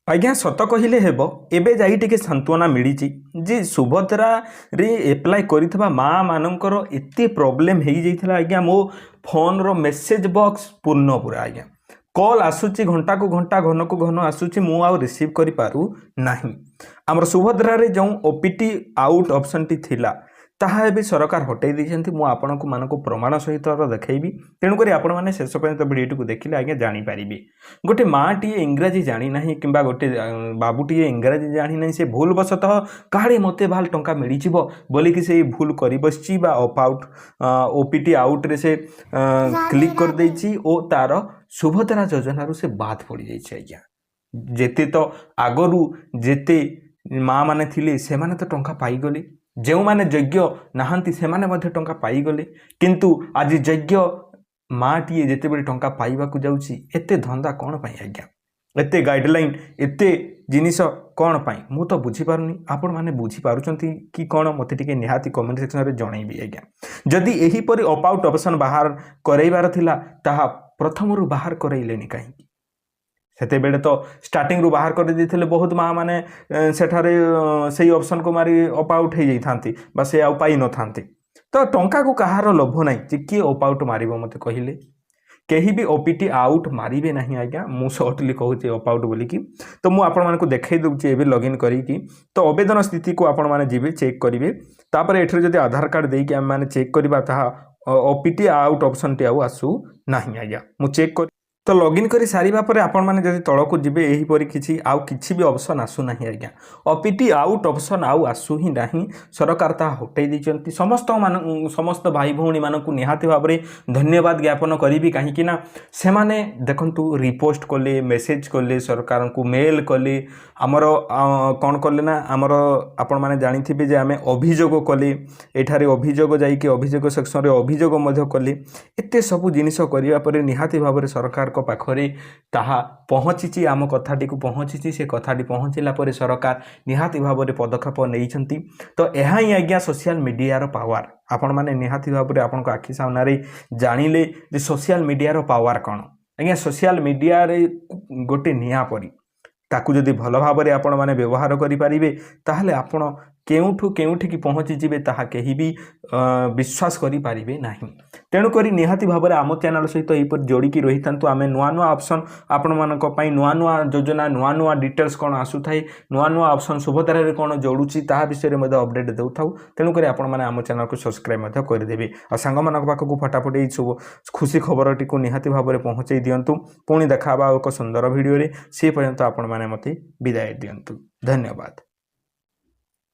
आज्ञा सत कहले हेब एबे जाई टिके सांत्वना मिली जे सुभद्रा रे एप्लाय करिथबा माँ मानकर एते प्रॉब्लम हो जाइथिला। आज्ञा मो फोन रो मेसेज बॉक्स पूर्ण पूरा आज्ञा कॉल आसुची घंटा को घंटा घन को घन आसुची मु आ रिसीव करि पारु नाही। हमर सुभद्रा रे जो ओपीटी आउट ऑप्शन टी थिला ताहा भी सरकार हटई देइछन्ति। मु आपनको मानको प्रमाण सहित देखैबी तेणु करी आपण माने शेष पर्यंत वीडियो को देखिले आज्ञा जानि पारिबे। गोटे माँ टी इंग्राजी जानी नाही किंबा गोटे बाबूटी इंग्राजी जानी नाही से भूल बसतः काहे मते भाल टंका मिली छिबो बोली कि से भूल करि बसची बा ऑप आउट ओपीटी आउट रे से क्लिक कर देइछि ओ तार सुभद्रा योजना रु से बात पड़ी जाइछि। आज्ञा जेते तो आगरु जेते माँ माने थिले से माने तो टंका पाई गले जो माने योग्य नाहांती से माने मध्य टंका पाई गले किंतु आज योग्य माँटीए जिते बड़े टंका पाइबा को जाउछि एते धंदा कौन पाई। आज्ञा एते गाइडलाइन एते जिनिस कौन पाई मु तो बुझी पारुनी। आपण माने बुझी पारुचंती कि कौन मते टिके निहाती कमेंट सेक्शन रे जणाइबी। आज्ञा जदि एही परि ऑप आउट ऑप्शन बाहर करैबार थिला ताहा प्रथम रु बाहर करैलेनी काहे सेते बेले तो स्टार्टिंग रु बाहर कर देथिले बहुत माँ माने सेठारे सेही ऑप्शन को मारी ऑप आउट हे जाइथांती बा से आउ पाई न थांती। तो टंका को कहार लोभ नाही जे कि ऑप आउट मारिबो मते कहिले केही भी ओपीटी आउट मारिबे नाही। आज्ञा मु शॉर्टली कहूची ऑप आउट बोली कि तो मु आपण मानको देखाई दउची एबे लॉगिन करी कि तो आवेदन स्थिति को आपण माने जिबे चेक करिवे तापर एठरे जदि आधार कार्ड देई कि हम माने चेक करबा ताहा ओपीटी आउट ऑप्शन टी आउ आसु नाही। आज्ञा मु चेक कर तो लॉगिन करी सारिबा परे आपण माने जदि तळको जिबे एही परि किछि आउ किछि भी ऑप्शन आसु नाही। आज्ञा ओपीटी आउट ऑप्शन आउ आसु ही नाही सरकार ता हटै दिचंती। समस्त भाई भौणी मानकु निहाती भाबरे धन्यवाद ज्ञापन करिबी काहे कि ना से माने देखंतु रिपोस्ट कले मेसेज कले सरकार को मेल कले हमरो कोन कले ना हमरो आपण माने जानिथिबे जे आमे अभियोग कले एठारे अभियोग जाई कि अभियोग सेक्शन रे अभियोग मध्य कले एते सब जिनिस करिया परे निहाती भाबरे सरकार पाखरे ताहा पहुँची आम कथाटी को पहुँची से कथाटी पहुँचला पर सरकार निहाती भाव में पदक्षेप नहीं। तो यह ही आज्ञा सोशल मीडिया पावर आपण मैंने निहाती भाव में आपण आखि सामने जानिले जे सोशल मीडिया पावर कौन। आज्ञा सोशल मीडिया रे गोटे निया परी ताकू जदि भल भाव में आपण मैंने व्यवहार करें ताहले आपण केउठु केउठी की पहुँची जिबे ताहा केही भी विश्वास करि पारिबे नाही। तेणु करी निहाती भाव में आम चैनल सहित यहीपर जोड़िकी रही था। आम नुआ नुआ ऑप्शन आपण मानक पई नुआ नुआ योजना नुआ नुआ डिटेल्स कौन आसु थाए नुआ नुआ ऑप्शन सुभद्रा रे कौन जोड़ुची ताहा विषय में अपडेट देउ थाउ। तेणु करी आपण माने आम चैनल को सब्सक्राइब मध्य कर देबे आ सांग मानक पाखकु फटाफट ए सब खुशी खबरटी को निहाती भाव में पहुँचाई दियंतु। पुणी देखाबा एक सुंदर वीडियो रे से पर्यंत आपण माने मते विदाय दियंतु। धन्यवाद।